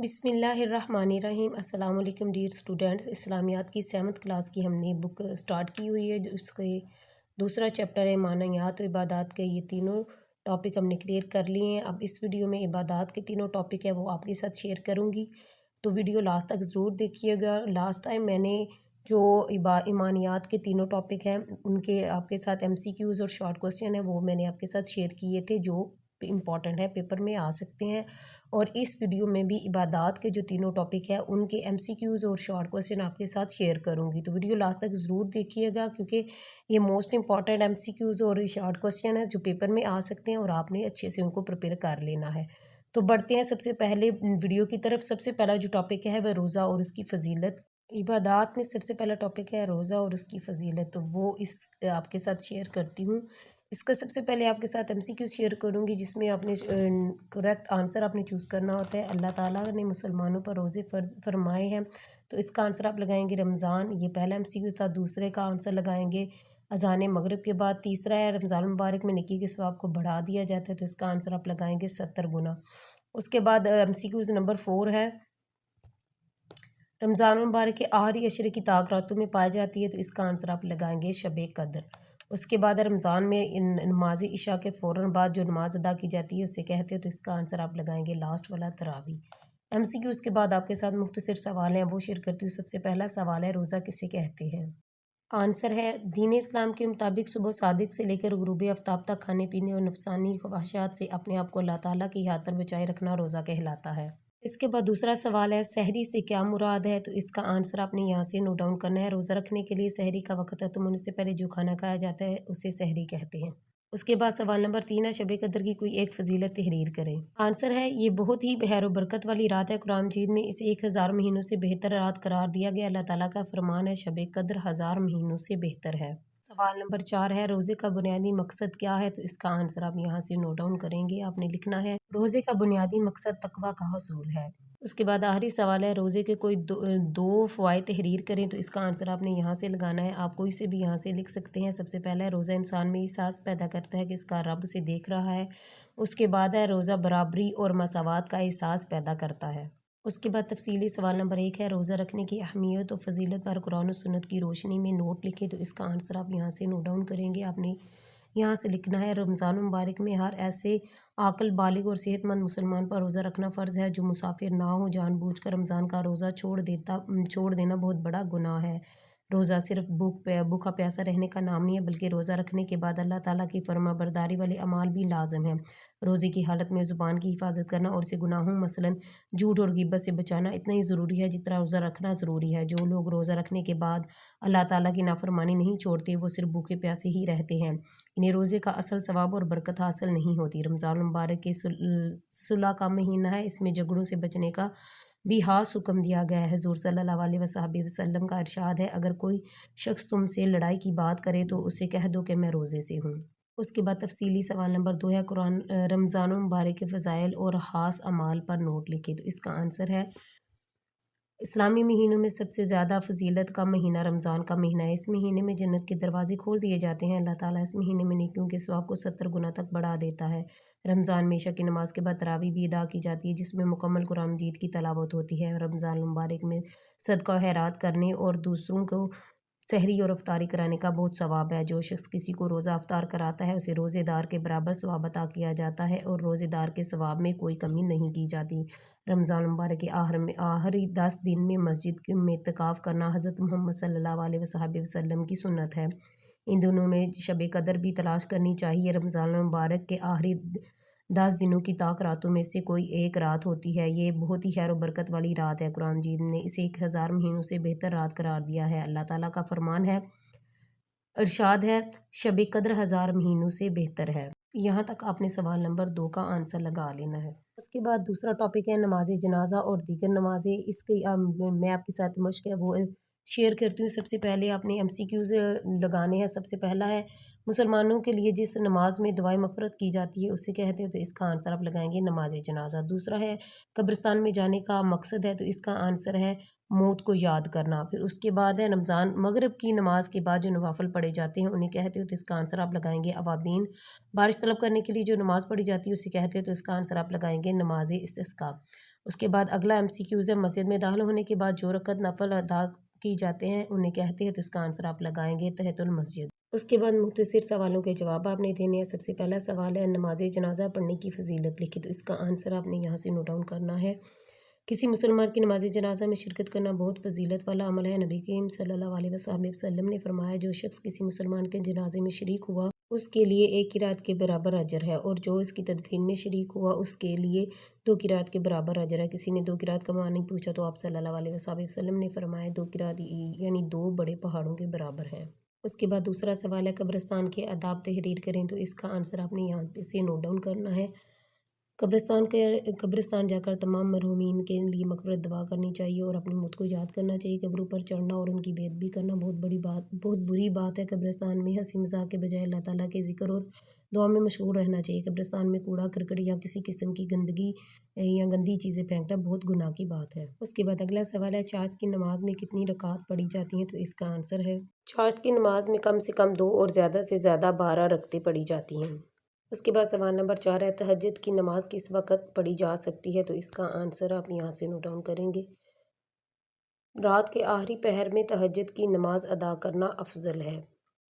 بسم اللہ الرحمن الرحیم۔ السلام علیکم ڈیئر اسٹوڈنٹس، اسلامیات کی 7th کلاس کی ہم نے بک سٹارٹ کی ہوئی ہے، جو اس کے دوسرا چیپٹر ہے معنیات و عبادات کے۔ یہ تینوں ٹاپک ہم نے کلیئر کر لیے ہیں۔ اب اس ویڈیو میں عبادات کے تینوں ٹاپک ہیں وہ آپ کے ساتھ شیئر کروں گی، تو ویڈیو لاسٹ تک ضرور دیکھیے گا۔ لاسٹ ٹائم میں نے جو ایمانیات کے تینوں ٹاپک ہیں ان کے آپ کے ساتھ MCQs اور شارٹ کوسچن ہیں وہ میں نے آپ کے ساتھ شیئر کیے تھے، جو امپورٹنٹ ہے، پیپر میں آ سکتے ہیں۔ اور اس ویڈیو میں بھی عبادات کے جو تینوں ٹاپک ہیں ان کے MCQs اور شارٹ کوسچن آپ کے ساتھ شیئر کروں گی، تو ویڈیو لاسٹ تک ضرور دیکھیے گا، کیونکہ یہ موسٹ امپورٹنٹ MCQs اور شارٹ کوسچن ہیں جو پیپر میں آ سکتے ہیں اور آپ نے اچھے سے ان کو پریپیئر کر لینا ہے۔ تو بڑھتے ہیں سب سے پہلے ویڈیو کی طرف۔ سب سے پہلا جو ٹاپک ہے وہ روزہ اور اس کی فضیلت۔ عبادات میں سب سے پہلا ٹاپک ہے روزہ اور اس کی فضیلت، تو وہ آپ کے ساتھ شیئر کرتی ہوں۔ اس کا سب سے پہلے آپ کے ساتھ MCQ شیئر کروں گی، جس میں آپ نے کریکٹ آنسر آپ نے چوز کرنا ہوتا ہے۔ اللہ تعالیٰ نے مسلمانوں پر روزے فرض فرمائے ہیں، تو اس کا آنسر آپ لگائیں گے رمضان، یہ پہلا MCQ تھا۔ دوسرے کا آنسر لگائیں گے اذان مغرب کے بعد۔ تیسرا ہے رمضان المبارک میں نیکی کے ثواب کو بڑھا دیا جاتا ہے، تو اس کا آنسر آپ لگائیں گے 70 گنا۔ اس کے بعد MCQs نمبر 4 ہے رمضان المبارک کے آخری عشرے کی طاق راتوں میں پائی جاتی ہے، تو اس کا آنسر آپ لگائیں گے شب قدر۔ اس کے بعد رمضان میں نماز عشاء کے فوراً بعد جو نماز ادا کی جاتی ہے اسے کہتے ہیں، تو اس کا آنسر آپ لگائیں گے لاسٹ والا تراویح۔ MCQ اس کے بعد آپ کے ساتھ مختصر سوال ہیں وہ شیئر کرتی ہوں۔ سب سے پہلا سوال ہے روزہ کسے کہتے ہیں؟ آنسر ہے دین اسلام کے مطابق صبح صادق سے لے کر غروب آفتاب تک کھانے پینے اور نفسانی خواہشات سے اپنے آپ کو اللہ تعالیٰ کی خاطر بچائے رکھنا روزہ کہلاتا ہے۔ اس کے بعد دوسرا سوال ہے سحری سے کیا مراد ہے؟ تو اس کا آنسر آپ نے یہاں سے نوٹ ڈاؤن کرنا ہے۔ روزہ رکھنے کے لیے سحری کا وقت ہے، تو منہ سے پہلے جو کھانا کھایا جاتا ہے اسے سحری کہتے ہیں۔ اس کے بعد سوال نمبر 3 ہے شب قدر کی کوئی ایک فضیلت تحریر کریں۔ آنسر ہے یہ بہت ہی خیر و برکت والی رات ہے، قرآن مجید میں اسے 1000 مہینوں سے بہتر رات قرار دیا گیا۔ اللہ تعالیٰ کا فرمان ہے شب قدر 1000 مہینوں سے بہتر ہے۔ سوال نمبر 4 ہے روزے کا بنیادی مقصد کیا ہے؟ تو اس کا آنسر آپ یہاں سے نوٹ ڈاؤن کریں گے۔ آپ نے لکھنا ہے روزے کا بنیادی مقصد تقویٰ کا حصول ہے۔ اس کے بعد آخری سوال ہے روزے کے کوئی دو فوائد تحریر کریں، تو اس کا آنسر آپ نے یہاں سے لگانا ہے۔ آپ کوئی سے بھی یہاں سے لکھ سکتے ہیں۔ سب سے پہلا ہے روزہ انسان میں احساس پیدا کرتا ہے کہ اس کا رب اسے دیکھ رہا ہے۔ اس کے بعد ہے روزہ برابری اور مساوات کا احساس پیدا کرتا ہے۔ اس کے بعد تفصیلی سوال نمبر 1 ہے روزہ رکھنے کی اہمیت و فضیلت پر قرآن و سنت کی روشنی میں نوٹ لکھیں، تو اس کا آنسر آپ یہاں سے نوٹ ڈاؤن کریں گے۔ آپ نے یہاں سے لکھنا ہے رمضان المبارک میں ہر ایسے عاقل بالغ اور صحت مند مسلمان پر روزہ رکھنا فرض ہے جو مسافر نہ ہو۔ جان بوجھ کر رمضان کا روزہ چھوڑ دینا بہت بڑا گناہ ہے۔ روزہ صرف بھوکا پیاسا رہنے کا نام نہیں ہے، بلکہ روزہ رکھنے کے بعد اللہ تعالیٰ کی فرما برداری والے اعمال بھی لازم ہیں۔ روزے کی حالت میں زبان کی حفاظت کرنا اور اسے گناہوں مثلاً جھوٹ اور غیبت سے بچانا اتنا ہی ضروری ہے جتنا روزہ رکھنا ضروری ہے۔ جو لوگ روزہ رکھنے کے بعد اللہ تعالیٰ کی نافرمانی نہیں چھوڑتے وہ صرف بھوکے پیاسے ہی رہتے ہیں، انہیں روزے کا اصل ثواب اور برکت حاصل نہیں ہوتی۔ رمضان المبارک کے صلح کا مہینہ ہے، اس میں جھگڑوں سے بچنے کا بھی خاص حکم دیا گیا ہے۔ حضور صلی اللہ علیہ وسلم کا ارشاد ہے اگر کوئی شخص تم سے لڑائی کی بات کرے تو اسے کہہ دو کہ میں روزے سے ہوں۔ اس کے بعد تفصیلی سوال نمبر 2 ہے رمضان المبارک کے فضائل اور خاص اعمال پر نوٹ لکھیں، تو اس کا آنسر ہے اسلامی مہینوں میں سب سے زیادہ فضیلت کا مہینہ رمضان کا مہینہ ہے۔ اس مہینے میں جنت کے دروازے کھول دیے جاتے ہیں۔ اللہ تعالیٰ اس مہینے میں نیکیوں کے ثواب کو 70 گنا تک بڑھا دیتا ہے۔ رمضان میں عشاء کی نماز کے بعد تراویح بھی ادا کی جاتی ہے، جس میں مکمل قرآن مجید کی تلاوت ہوتی ہے۔ رمضان المبارک میں صدقہ و خیرات کرنے اور دوسروں کو سحری اور افطاری کرانے کا بہت ثواب ہے۔ جو شخص کسی کو روزہ افطار کراتا ہے اسے روزے دار کے برابر ثواب عطا کیا جاتا ہے اور روزے دار کے ثواب میں کوئی کمی نہیں کی جاتی۔ رمضان المبارک کے آخری 10 دن میں مسجد میں اعتکاف کرنا حضرت محمد صلی اللہ علیہ وسلم کی سنت ہے۔ ان دنوں میں شب قدر بھی تلاش کرنی چاہیے۔ رمضان المبارک کے آخری 10 دنوں کی طاق راتوں میں سے کوئی ایک رات ہوتی ہے، یہ بہت ہی خیر و برکت والی رات ہے۔ قرآن مجید نے اسے 1000 مہینوں سے بہتر رات قرار دیا ہے۔ اللہ تعالیٰ کا فرمان ہے ارشاد ہے شب قدر 1000 مہینوں سے بہتر ہے۔ یہاں تک آپ نے سوال نمبر 2 کا آنسر لگا لینا ہے۔ اس کے بعد دوسرا ٹاپک ہے نماز جنازہ اور دیگر نمازیں۔ اس کی میں آپ کے ساتھ مشق ہے وہ شیئر کرتی ہوں۔ سب سے پہلے آپ نے MCQs لگانے ہیں۔ سب سے پہلا ہے مسلمانوں کے لیے جس نماز میں دعائے مغفرت کی جاتی ہے اسے کہتے ہیں، تو اس کا آنسر آپ لگائیں گے نماز جنازہ۔ دوسرا ہے قبرستان میں جانے کا مقصد ہے، تو اس کا آنسر ہے موت کو یاد کرنا۔ پھر اس کے بعد ہے رمضان مغرب کی نماز کے بعد جو نوافل پڑھے جاتے ہیں انہیں کہتے ہیں، تو اس کا آنسر آپ لگائیں گے اوابین۔ بارش طلب کرنے کے لیے جو نماز پڑھی جاتی ہے اسے کہتے ہیں، تو اس کا آنسر آپ لگائیں گے نماز استسقاء۔ اس کے بعد اگلا MCQز ہے مسجد میں داخل ہونے کے بعد جو رکعت نفل ادا کی جاتے ہیں انہیں کہتے ہیں، تو اس کا آنسر آپ لگائیں گے تحت المسجد۔ اس کے بعد مختصر سوالوں کے جواب آپ نے دینے ہیں۔ سب سے پہلا سوال ہے نماز جنازہ پڑھنے کی فضیلت لکھی، تو اس کا آنسر آپ نے یہاں سے نوٹ ڈاؤن کرنا ہے۔ کسی مسلمان کی نماز جنازہ میں شرکت کرنا بہت فضیلت والا عمل ہے۔ نبی کریم صلی اللہ علیہ وسلم نے فرمایا، جو شخص کسی مسلمان کے جنازے میں شریک ہوا اس کے لیے 1 قرات کے برابر اجر ہے، اور جو اس کی تدفین میں شریک ہوا اس کے لیے 2 قرات کے برابر اجر ہے۔ کسی نے 2 قرات کا معنی پوچھا تو آپ صلی اللہ علیہ وسلم نے فرمایا 2 قرات یعنی 2 بڑے پہاڑوں کے برابر ہے۔ اس کے بعد دوسرا سوال ہے قبرستان کے آداب تحریر کریں، تو اس کا آنسر آپ نے یہاں پہ سے نوٹ ڈاؤن کرنا ہے۔ قبرستان جا کر تمام مرحومین کے لیے مغفرت دعا کرنی چاہیے اور اپنی موت کو یاد کرنا چاہیے۔ قبروں پر چڑھنا اور ان کی بیعت بھی کرنا بہت بری بات ہے۔ قبرستان میں ہنسی مذاق کے بجائے اللہ تعالیٰ کے ذکر اور دعا میں مشغول رہنا چاہیے۔ قبرستان میں کوڑا کرکٹ یا کسی قسم کی گندگی یا گندی چیزیں پھینکنا بہت گناہ کی بات ہے۔ اس کے بعد اگلا سوال ہے چاشت کی نماز میں کتنی رکعات پڑھی جاتی ہیں، تو اس کا آنسر ہے چاشت کی نماز میں کم سے کم 2 اور زیادہ سے زیادہ 12 رکعتیں پڑھی جاتی ہیں۔ اس کے بعد سوال نمبر 4 ہے تہجد کی نماز کس وقت پڑھی جا سکتی ہے، تو اس کا آنسر آپ یہاں سے نوٹ ڈاؤن کریں گے۔ رات کے آخری پہر میں تہجد کی نماز ادا کرنا افضل ہے۔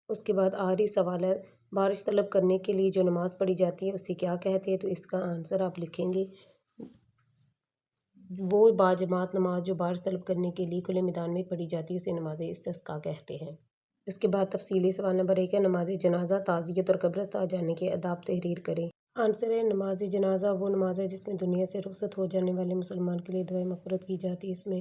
اس کے بعد آخری سوال ہے بارش طلب کرنے کے لیے جو نماز پڑھی جاتی ہے اسے کیا کہتے ہیں، تو اس کا آنسر آپ لکھیں گے وہ باجماعت نماز جو بارش طلب کرنے کے لیے کھلے میدان میں پڑھی جاتی ہے اسے نماز استسقاء کہتے ہیں۔ اس کے بعد تفصیلی سوال نمبر 1 ہے نماز جنازہ تعزیت اور قبرستان جانے کے آداب تحریر کریں۔ آنسر ہے نماز جنازہ وہ نماز ہے جس میں دنیا سے رخصت ہو جانے والے مسلمان کے لیے دعائے مغفرت کی جاتی ہے۔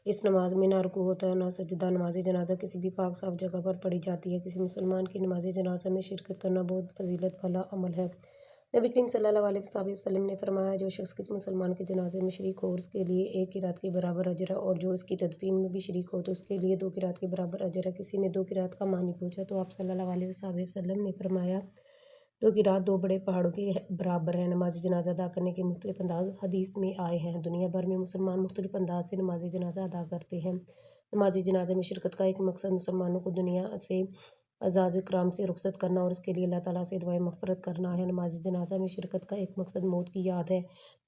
اس نماز میں نہ رکوع ہوتا ہے نہ سجدہ۔ نماز جنازہ کسی بھی پاک صاف جگہ پر پڑھی جاتی ہے۔ کسی مسلمان کی نماز جنازہ میں شرکت کرنا بہت فضیلت والا عمل ہے۔ نبی کریم صلی اللہ علیہ وسلم نے فرمایا جو شخص کسی مسلمان کے جنازے میں شریک ہو اس کے لیے 1 قرات کے برابر اجر ہے، اور جو اس کی تدفین میں بھی شریک ہو تو اس کے لیے 2 قرات کے برابر اجر ہے۔ کسی نے 2 قرات کا معنی پوچھا تو آپ صلی اللہ علیہ وسلم نے فرمایا 2 قرات 2 بڑے پہاڑوں کے برابر ہے۔ نماز جنازہ ادا کرنے کے مختلف انداز حدیث میں آئے ہیں۔ دنیا بھر میں مسلمان مختلف انداز سے نماز جنازہ ادا کرتے ہیں۔ نماز جنازہ میں شرکت کا ایک مقصد مسلمانوں کو دنیا سے اعزاز و اکرام سے رخصت کرنا اور اس کے لیے اللہ تعالیٰ سے دعائے مغفرت کرنا ہے۔ نماز جنازہ میں شرکت کا ایک مقصد موت کی یاد ہے۔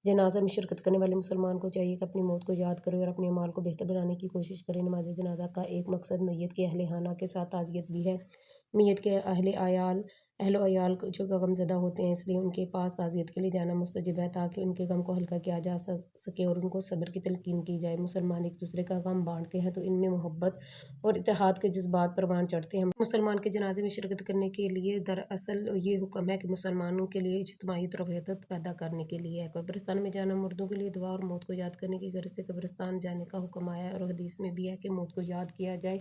جنازہ میں شرکت کرنے والے مسلمان کو چاہیے کہ اپنی موت کو یاد کرے اور اپنے اعمال کو بہتر بنانے کی کوشش کرے۔ نماز جنازہ کا ایک مقصد میت کے اہل خانہ کے ساتھ تعزیت بھی ہے۔ میت کے اہل و عیال جو غم زدہ ہوتے ہیں اس لیے ان کے پاس تعزیت کے لیے جانا مستحب ہے تاکہ ان کے غم کو ہلکا کیا جا سکے اور ان کو صبر کی تلقین کی جائے۔ مسلمان ایک دوسرے کا غم بانٹتے ہیں تو ان میں محبت اور اتحاد کے جذبات پروان چڑھتے ہیں۔ مسلمان کے جنازے میں شرکت کرنے کے لیے دراصل یہ حکم ہے کہ مسلمانوں کے لیے اجتماعیت اور وحدت پیدا کرنے کے لیے ہے۔ قبرستان میں جانا مردوں کے لیے دعا اور موت کو یاد کرنے کی غرض سے قبرستان جانے کا حکم آیا ہے، اور حدیث میں بھی ہے کہ موت کو یاد کیا جائے۔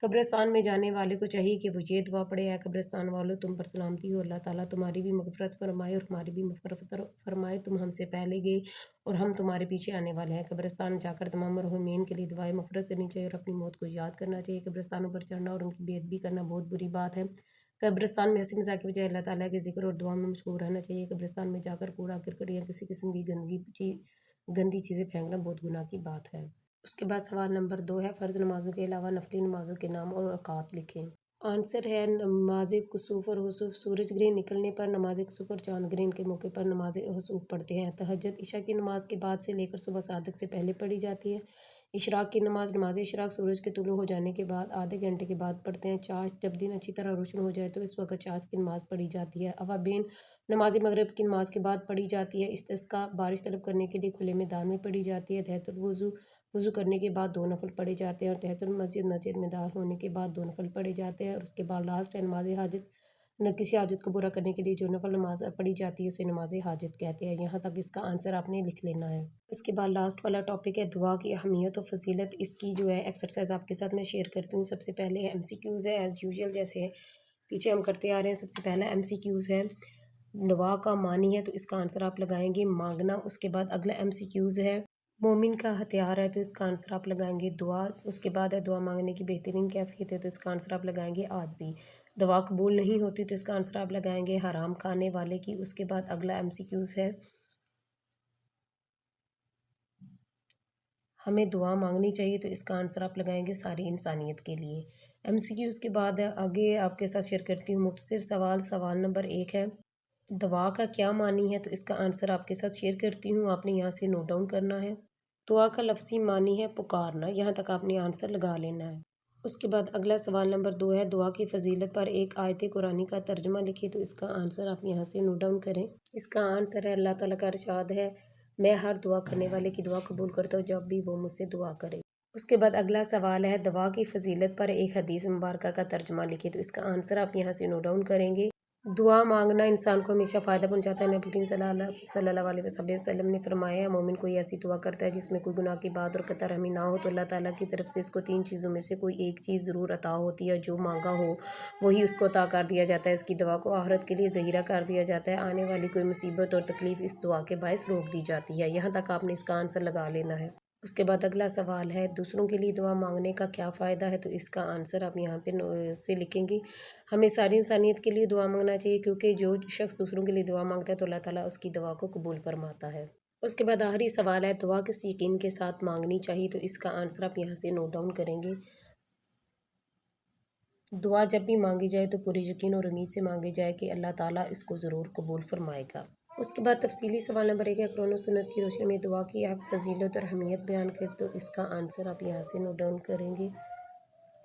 قبرستان میں جانے والے کو چاہیے کہ وہ یہ دعا پڑھے، اے قبرستان والو تم پر سلامتی ہو، اللہ تعالیٰ تمہاری بھی مغفرت فرمائے اور ہماری بھی مغفرت فرمائے، تم ہم سے پہلے گئے اور ہم تمہارے پیچھے آنے والے ہیں۔ قبرستان جا کر تمام مرحومین کے لیے دعائے مغفرت کرنی چاہیے اور اپنی موت کو یاد کرنا چاہیے۔ قبرستانوں پر چڑھنا اور ان کی بیعت بھی کرنا بہت بری بات ہے۔ قبرستان میں ہنسی مذاق کے بجائے اللہ تعالیٰ کے ذکر اور دعا میں مشغول رہنا چاہیے۔ قبرستان میں جا کر کوڑا کرکٹ یا کسی قسم کی گندی چیزیں پھینکنا بہت گناہ کی بات ہے۔ اس کے بعد سوال نمبر 2 ہے فرض نمازوں کے علاوہ نفلی نمازوں کے نام اور اوقات لکھیں۔ آنسر ہے نماز کسوف اور خسوف، سورج گرہن نکلنے پر نماز کسوف اور چاند گرہن کے موقع پر نماز خسوف پڑھتے ہیں۔ تہجد عشاء کی نماز کے بعد سے لے کر صبح صادق سے پہلے پڑھی جاتی ہے۔ اشراق کی نماز اشراق سورج کے طلوع ہو جانے کے بعد آدھے گھنٹے کے بعد پڑھتے ہیں۔ چاشت جب دن اچھی طرح روشن ہو جائے تو اس وقت چاشت کی نماز پڑھی جاتی ہے۔ اوابین نماز مغرب کی نماز کے بعد پڑھی جاتی ہے۔ استسقاء بارش طلب کرنے کے لیے کھلے میدان میں پڑھی جاتی ہے۔ تحت الوضو وضو کرنے کے بعد 2 نفل پڑھے جاتے ہیں، اور تحت المسجد مسجد میں داخل ہونے کے بعد 2 نفل پڑھے جاتے ہیں، اور اس کے بعد لاسٹ ہے نماز حاجت۔ کسی حاجت کو پورا کرنے کے لیے جو نفل نماز پڑھی جاتی ہے اسے نماز حاجت کہتے ہیں۔ یہاں تک اس کا آنسر آپ نے لکھ لینا ہے۔ اس کے بعد لاسٹ والا ٹاپک ہے دعا کی اہمیت و فضیلت۔ اس کی جو ہے ایکسرسائز آپ کے ساتھ میں شیئر کرتی ہوں۔ سب سے پہلے MCQز ہے ایز یوزول، جیسے پیچھے ہم کرتے آ رہے ہیں۔ سب سے پہلا MCQز ہے دعا کا معنی ہے، تو اس کا آنسر آپ لگائیں گے مانگنا۔ اس کے بعد اگلا MCQز ہے مومن کا ہتھیار ہے، تو اس کا آنسر آپ لگائیں گے دعا۔ اس کے بعد ہے دعا مانگنے کی بہترین کیفیت ہے، تو اس کا آنسر آپ لگائیں گے عاجزی۔ دعا قبول نہیں ہوتی تو اس کا آنسر آپ لگائیں گے حرام کھانے والے کی۔ اس کے بعد اگلا MCQز ہے ہمیں دعا مانگنی چاہیے، تو اس کا آنسر آپ لگائیں گے ساری انسانیت کے لیے۔ MCQز کے بعد آگے آپ کے ساتھ شیئر کرتی ہوں مختصر سوال۔ سوال نمبر 1 ہے دعا کا کیا معنی ہے تو اس کا آنسر آپ کے ساتھ شیئر کرتی ہوں، آپ نے یہاں سے نوٹ ڈاؤن کرنا ہے۔ دعا کا لفظی معنی ہے پکارنا، یہاں تک آپ نے آنسر لگا لینا ہے۔ اس کے بعد اگلا سوال نمبر 2 ہے، دعا کی فضیلت پر ایک آیت قرآنی کا ترجمہ لکھیں تو اس کا آنسر آپ یہاں سے نوٹ ڈاؤن کریں۔ اس کا آنسر ہے اللہ تعالیٰ کا ارشاد ہے، میں ہر دعا کرنے والے کی دعا قبول کرتا ہوں جب بھی وہ مجھ سے دعا کرے۔ اس کے بعد اگلا سوال ہے، دعا کی فضیلت پر ایک حدیث مبارکہ کا ترجمہ لکھیں تو اس کا آنسر آپ یہاں سے نوٹ ڈاؤن کریں گے۔ دعا مانگنا انسان کو ہمیشہ فائدہ پہنچاتا ہے۔ نبی کریم صلی اللہ علیہ وسلم نے فرمایا، مومن کوئی ایسی دعا کرتا ہے جس میں کوئی گناہ کی بات اور قطع رحمی نہ ہو تو اللہ تعالیٰ کی طرف سے اس کو 3 چیزوں میں سے کوئی ایک چیز ضرور عطا ہوتی ہے، جو مانگا ہو وہی اس کو عطا کر دیا جاتا ہے۔ اس کی دعا کو آخرت کے لیے ذخیرہ کر دیا جاتا ہے، آنے والی کوئی مصیبت اور تکلیف اس دعا کے باعث روک دی جاتی ہے۔ یہاں تک آپ نے اس کا آنسر لگا لینا ہے۔ اس کے بعد اگلا سوال ہے، دوسروں کے لیے دعا مانگنے کا کیا فائدہ ہے تو اس کا آنسر آپ یہاں پہ سے لکھیں گے۔ ہمیں ساری انسانیت کے لیے دعا مانگنا چاہیے، کیونکہ جو شخص دوسروں کے لیے دعا مانگتا ہے تو اللہ تعالیٰ اس کی دعا کو قبول فرماتا ہے۔ اس کے بعد آخری سوال ہے، دعا کس یقین کے ساتھ مانگنی چاہیے تو اس کا آنسر آپ یہاں سے نوٹ ڈاؤن کریں گے۔ دعا جب بھی مانگی جائے تو پورے یقین اور امید سے مانگی جائے کہ اللہ تعالیٰ اس کو ضرور قبول فرمائے گا۔ اس کے بعد تفصیلی سوال نمبر 1 ہے، قرآن و سنت کی روشنی میں دعا کی آپ فضیلت اور اہمیت بیان کریں تو اس کا آنسر آپ یہاں سے نوٹ ڈاؤن کریں گے۔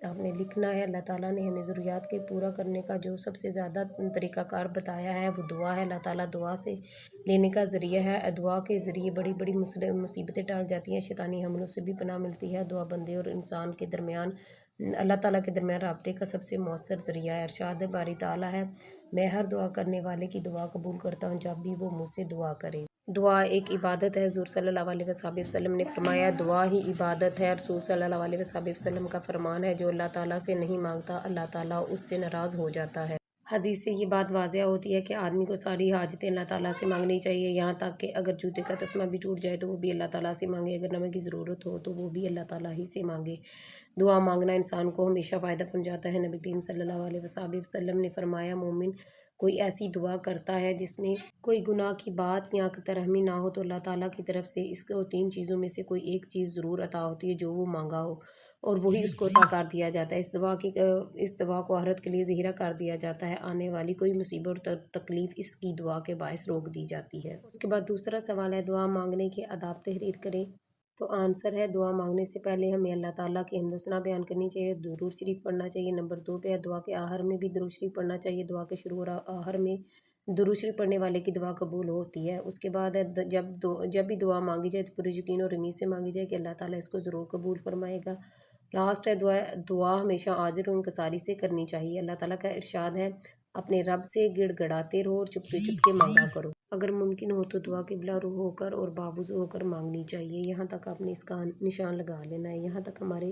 آپ نے لکھنا ہے، اللہ تعالیٰ نے ہمیں ضروریات کے پورا کرنے کا جو سب سے زیادہ طریقہ کار بتایا ہے وہ دعا ہے۔ اللہ تعالیٰ دعا سے لینے کا ذریعہ ہے، دعا کے ذریعے بڑی بڑی مصیبتیں ٹال جاتی ہیں، شیطانی حملوں سے بھی پناہ ملتی ہے۔ دعا بندے اور انسان کے درمیان، اللہ تعالیٰ کے درمیان رابطے کا سب سے مؤثر ذریعہ ہے۔ ارشاد باری تعالیٰ ہے، میں ہر دعا کرنے والے کی دعا قبول کرتا ہوں جب بھی وہ مجھ سے دعا کرے۔ دعا ایک عبادت ہے، حضور صلی اللہ علیہ وسلم نے فرمایا، دعا ہی عبادت ہے۔ رسول صلی اللہ علیہ وسلم کا فرمان ہے، جو اللہ تعالیٰ سے نہیں مانگتا اللہ تعالیٰ اس سے ناراض ہو جاتا ہے۔ حدیث سے یہ بات واضح ہوتی ہے کہ آدمی کو ساری حاجتیں اللہ تعالیٰ سے مانگنی چاہیے، یہاں تک کہ اگر جوتے کا تسمہ بھی ٹوٹ جائے تو وہ بھی اللہ تعالیٰ سے مانگے، اگر نمک کی ضرورت ہو تو وہ بھی اللہ تعالیٰ ہی سے مانگے۔ دعا مانگنا انسان کو ہمیشہ فائدہ پہنچاتا ہے۔ نبی کریم صلی اللہ علیہ وسلم نے فرمایا، مومن کوئی ایسی دعا کرتا ہے جس میں کوئی گناہ کی بات یا قطع رحمی نہ ہو تو اللہ تعالیٰ کی طرف سے اس کو 3 چیزوں میں سے کوئی ایک چیز ضرور عطا ہوتی ہے جو وہ مانگا ہو، اور وہی اس کو عطا کر دیا جاتا ہے۔ اس دعا کو آخرت کے لیے ذخیرہ کر دیا جاتا ہے، آنے والی کوئی مصیبت اور تکلیف اس کی دعا کے باعث روک دی جاتی ہے۔ اس کے بعد دوسرا سوال ہے، دعا مانگنے کے آداب تحریر کریں تو آنسر ہے، دعا مانگنے سے پہلے ہمیں اللہ تعالیٰ کی حمد و ثنا بیان کرنی چاہیے، درود شریف پڑھنا چاہیے۔ نمبر 2 پہ ہے، دعا کے آخر میں بھی درود شریف پڑھنا چاہیے، دعا کے شروع اور آخر میں درود شریف پڑھنے والے کی دعا قبول ہوتی ہے۔ اس کے بعد ہے، جب بھی دعا مانگی جائے تو پورے یقین اور امید سے مانگی جائے کہ اللہ تعالیٰ اس کو ضرور قبول فرمائے گا۔ لاسٹ ہے، دعا ہمیشہ عاجز و انکساری سے کرنی چاہیے۔ اللہ تعالیٰ کا ارشاد ہے، اپنے رب سے گڑ گڑاتے رہو اور چپکے چپکے مانگا کرو، اگر ممکن ہو تو دعا قبلہ رو ہو کر اور باوضو ہو کر مانگنی چاہیے۔ یہاں تک آپ نے اس کا نشان لگا لینا ہے۔ یہاں تک ہمارے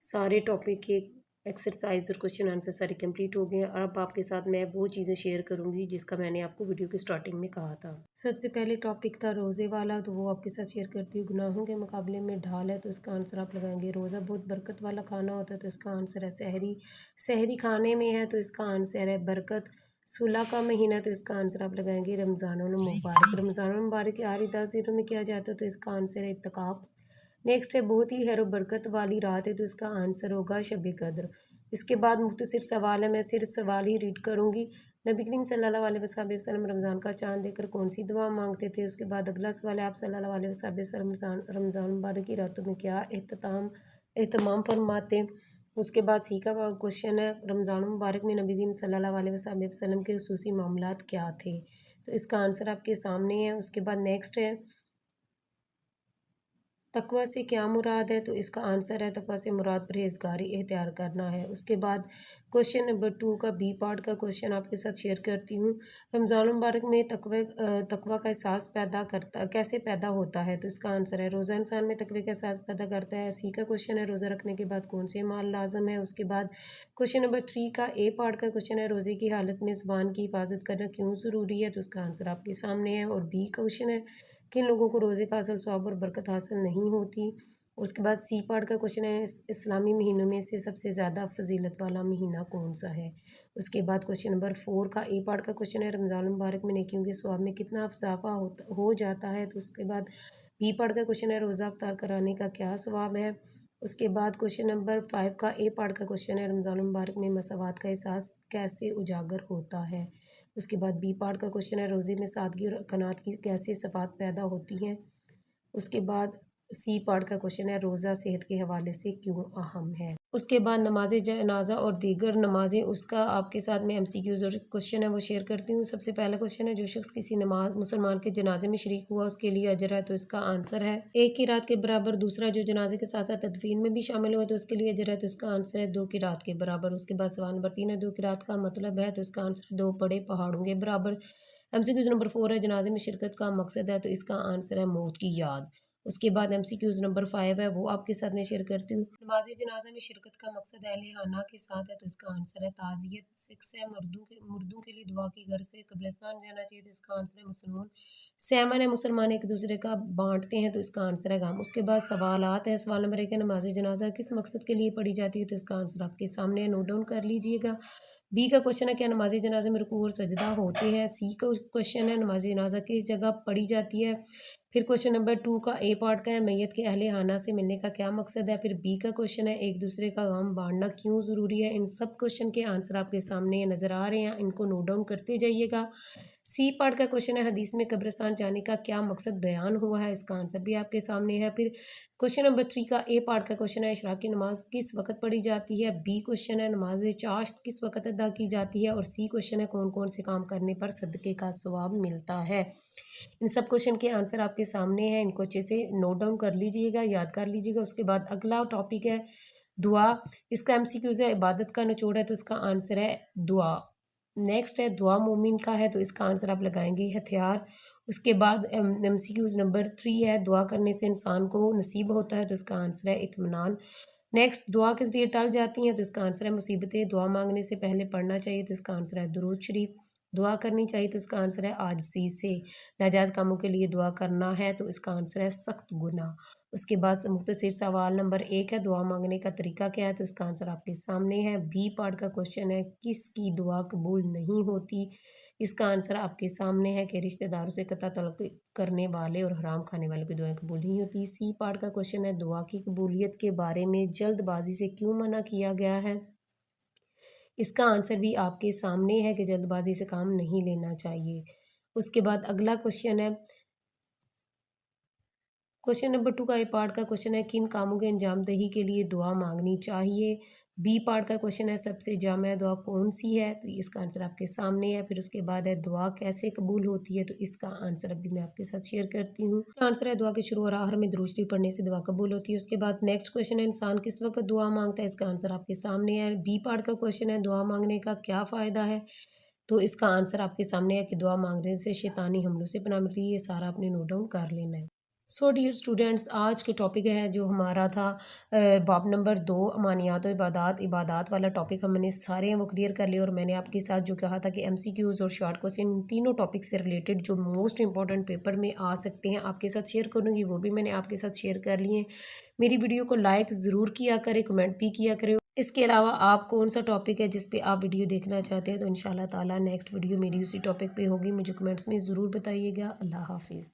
سارے ٹاپک کے ایکسرسائز اور کوشچن آنسر سارے کمپلیٹ ہو گئے ہیں، اور اب آپ کے ساتھ میں وہ چیزیں شیئر کروں گی جس کا میں نے آپ کو ویڈیو کی سٹارٹنگ میں کہا تھا۔ سب سے پہلے ٹاپک تھا روزے والا، تو وہ آپ کے ساتھ شیئر کرتی ہوں۔ گناہوں کے مقابلے میں ڈھال ہے تو اس کا آنسر آپ لگائیں گے روزہ بہت برکت والا کھانا ہوتا ہے تو اس کا آنسر ہے سحری۔ سحری کھانے میں ہے تو اس کا آنسر ہے برکت۔ صلح کا مہینہ تو اس کا آنسر آپ لگائیں گے رمضان المبارک۔ رمضان المبارک کے آخری 10 دنوں میں کیا جاتا ہے تو اس کا آنسر ہے اعتکاف۔ نیکسٹ ہے، بہت ہی خیر و برکت والی رات ہے تو اس کا آنسر ہوگا شب قدر۔ اس کے بعد مختصر سوال ہے، میں صرف سوال ہی ریڈ کروں گی۔ نبی کریم صلی اللہ علیہ وسلم رمضان کا چاند دیکھ کر کون سی دعا مانگتے تھے؟ اس کے بعد اگلا سوال ہے، آپ صلی اللہ علیہ وسلم رمضان مبارک کی راتوں میں کیا اہتمام فرماتے؟ اس کے بعد سی کا کوشچن ہے، رمضان مبارک میں نبی کریم صلی اللہ علیہ وسلم کے خصوصی معاملات کیا تھے؟ تو اس کا آنسر آپ کے سامنے ہے۔ اس کے بعد نیکسٹ ہے، تقویٰ سے کیا مراد ہے؟ تو اس کا آنسر ہے، تقویٰ سے مراد پرہیزگاری اختیار کرنا ہے۔ اس کے بعد کوشچن نمبر 2 کا بی پارٹ کا کوشچن آپ کے ساتھ شیئر کرتی ہوں۔ رمضان المبارک میں تقویٰ کا احساس کیسے پیدا ہوتا ہے؟ تو اس کا آنسر ہے، روزہ انسان میں تقوی کا احساس پیدا کرتا ہے۔ سی کا کوشچن ہے، روزہ رکھنے کے بعد کون سے اعمال لازم ہے؟ اس کے بعد کوشچن نمبر 3 کا اے پارٹ کا کوشچن ہے، روزے کی حالت میں زبان کی حفاظت کرنا کیوں ضروری ہے؟ تو اس کا آنسر آپ کے سامنے ہے۔ اور بی کوشچن ہے، کن لوگوں کو روزے کا اصل ثواب اور برکت حاصل نہیں ہوتی؟ اس کے بعد سی پارٹ کا کوشچن ہے، اسلامی مہینوں میں سے سب سے زیادہ فضیلت والا مہینہ کون سا ہے؟ اس کے بعد کوشچن نمبر 4 کا اے پارٹ کا کوشچن ہے، رمضان المبارک میں نیکیوں کے ثواب میں کتنا اضافہ ہو جاتا ہے؟ تو اس کے بعد بی پارٹ کا کوشچن ہے، روزہ افطار کرانے کا کیا ثواب ہے؟ اس کے بعد کوشچن نمبر 5 کا اے پارٹ کا کوشچن ہے، رمضان المبارک میں مساوات کا احساس کیسے اجاگر ہوتا ہے؟ اس کے بعد بی پارٹ کا کوشچن ہے روزے میں سادگی اور قناعت کی کیسے صفات پیدا ہوتی ہیں. اس کے بعد سی پارٹ کا کوشچن ہے روزہ صحت کے حوالے سے کیوں اہم ہے. اس کے بعد نماز جنازہ اور دیگر نمازیں، اس کا آپ کے ساتھ میں ایم سی کیوز اور کوشچن ہے وہ شیئر کرتی ہوں. سب سے پہلا کوشچن ہے جو شخص کسی مسلمان کے جنازے میں شریک ہوا اس کے لیے اجر ہے، تو اس کا آنسر ہے 1 قرات کے برابر. دوسرا جو جنازے کے ساتھ ساتھ تدفین میں بھی شامل ہوا تو اس کے لیے اجر ہے، تو اس کا آنسر ہے 2 قرات کے برابر. اس کے بعد سوال نمبر 3 ہے 2 قرات کا مطلب ہے، تو اس کا آنسر ہے 2 بڑے پہاڑوں کے برابر. ایم سی کیوز نمبر 4 ہے جنازے میں شرکت کا مقصد ہے، تو اس کا آنسر ہے موت کی یاد. اس کے بعد ایم سی کیوز نمبر 5 ہے وہ آپ کے ساتھ میں شیئر کرتی ہوں. نماز جنازہ میں شرکت کا مقصد اہل خانہ کے ساتھ ہے، تو اس کا آنسر ہے تعزیت. 6 ہے مردوں کے لیے دعا کی گھر سے قبرستان جانا چاہیے، تو اس کا آنسر ہے مسنون. 7 ہے مسلمان ایک دوسرے کا بانٹتے ہیں، تو اس کا آنسر ہے غم. اس کے بعد سوالات ہیں. سوال نمبر 1 ہے نماز جنازہ کس مقصد کے لیے پڑھی جاتی ہے، تو اس کا آنسر آپ کے سامنے ہے، نوٹ ڈاؤن کر لیجئے گا. بی کا کوشچن ہے کیا نماز جنازہ میں رکوع اور سجدہ ہوتے ہیں. سی کا کوشچن ہے نماز جنازہ کس جگہ پڑھی جاتی ہے. پھر کوشچن نمبر 2 کا اے پارٹ کا ہے میت کے اہل خانہ سے ملنے کا کیا مقصد ہے. پھر بی کا کوشچن ہے ایک دوسرے کا غم بانٹنا کیوں ضروری ہے. ان سب کوشچن کے آنسر آپ کے سامنے نظر آ رہے ہیں، ان کو نوٹ ڈاؤن کرتے جائیے گا. سی پارٹ کا کوشچن ہے حدیث میں قبرستان جانے کا کیا مقصد بیان ہوا ہے، اس کا آنسر بھی آپ کے سامنے ہے. پھر کوشچن نمبر 3 کا اے پارٹ کا کوشچن ہے اشراق کی نماز کس وقت پڑھی جاتی ہے. بی کوشچن ہے نماز چاشت کس وقت ادا کی جاتی ہے. اور سی کوشچن ہے کون کون سے کام کرنے پر صدقے کا ثواب ملتا ہے. ان سب کوشچن کے آنسر آپ کے سامنے ہیں، ان کو اچھے سے نوٹ ڈاؤن کر لیجئے گا، یاد کر لیجئے گا. اس کے بعد اگلا ٹاپک ہے دعا. اس کا ایم سی کیوز ہے عبادت کا نچوڑ ہے، تو اس کا آنسر ہے دعا. نیکسٹ ہے دعا مومن کا ہے، تو اس کا آنسر آپ لگائیں گے ہتھیار. اس کے بعد ایم سی کیوز نمبر 3 ہے دعا کرنے سے انسان کو نصیب ہوتا ہے، تو اس کا آنسر ہے اطمینان. نیکسٹ دعا کے ذریعے ٹل جاتی ہیں، تو اس کا آنسر ہے مصیبتیں. دعا مانگنے سے پہلے پڑھنا چاہیے، تو اس کا آنسر ہے درود شریف. دعا کرنی چاہیے، تو اس کا آنسر ہے عاجزی سے. ناجائز کاموں کے لیے دعا کرنا ہے، تو اس کا آنسر ہے سخت گناہ. اس کے بعد مختصر سوال نمبر 1 ہے دعا مانگنے کا طریقہ کیا ہے، تو اس کا آنسر آپ کے سامنے ہے. بی پارٹ کا کوشچن ہے کس کی دعا قبول نہیں ہوتی. اس کا آنسر آپ کے سامنے ہے کہ رشتہ داروں سے قطع تعلق کرنے والے اور حرام کھانے والوں کی دعائیں قبول نہیں ہوتی. سی پارٹ کا کوشچن ہے دعا کی قبولیت کے بارے میں جلد بازی سے کیوں منع کیا گیا ہے. اس کا آنسر بھی آپ کے سامنے ہے کہ جلد بازی سے کام نہیں لینا چاہیے. اس کے بعد اگلا کوشچن ہے کوشچن نمبر 2 کا اے پارٹ کا کوشچن ہے کن کاموں کے انجام دہی کے لیے دعا مانگنی چاہیے. بی پارٹ کا کوشچن ہے سب سے جامع دعا کون سی ہے، تو اس کا آنسر آپ کے سامنے ہے. پھر اس کے بعد ہے دعا کیسے قبول ہوتی ہے، تو اس کا آنسر ابھی میں آپ کے ساتھ شیئر کرتی ہوں. اس کا آنسر ہے دعا کے شروع اور آخر میں درود شریف پڑھنے سے دعا قبول ہوتی ہے. اس کے بعد نیکسٹ کوشچن ہے انسان کس وقت دعا مانگتا ہے. اس کا آنسر آپ کے سامنے ہے. بی پارٹ کا کوشچن ہے دعا مانگنے کا کیا فائدہ ہے، تو اس کا آنسر آپ کے سامنے ہے کہ دعا مانگنے سے شیطانی حملوں سے پناہ ملتی ہے. یہ سارا آپ نے نوٹ ڈاؤن کر لینا ہے. سو ڈیئر اسٹوڈینٹس، آج کے ٹاپک ہے جو ہمارا تھا باب نمبر 2 امانیات و عبادات والا ٹاپک ہم نے سارے وہ کلیئر کر لیے. اور میں نے آپ کے ساتھ جو کہا تھا کہ ایم سی کیوز اور شارٹ کوسچن ان تینوں ٹاپک سے ریلیٹڈ جو موسٹ امپورٹنٹ پیپر میں آ سکتے ہیں آپ کے ساتھ شیئر کروں گی، وہ بھی میں نے آپ کے ساتھ شیئر کر لیے ہیں. میری ویڈیو کو لائک ضرور کیا کرے، کمنٹ بھی کیا کرے. اس کے علاوہ آپ کون سا ٹاپک ہے جس پہ آپ ویڈیو دیکھنا چاہتے ہیں، تو انشاءاللہ تعالی نیکسٹ ویڈیو میری اسی ٹاپک پہ ہوگی. مجھے کمنٹس میں ضرور بتائیے گا. اللہ حافظ.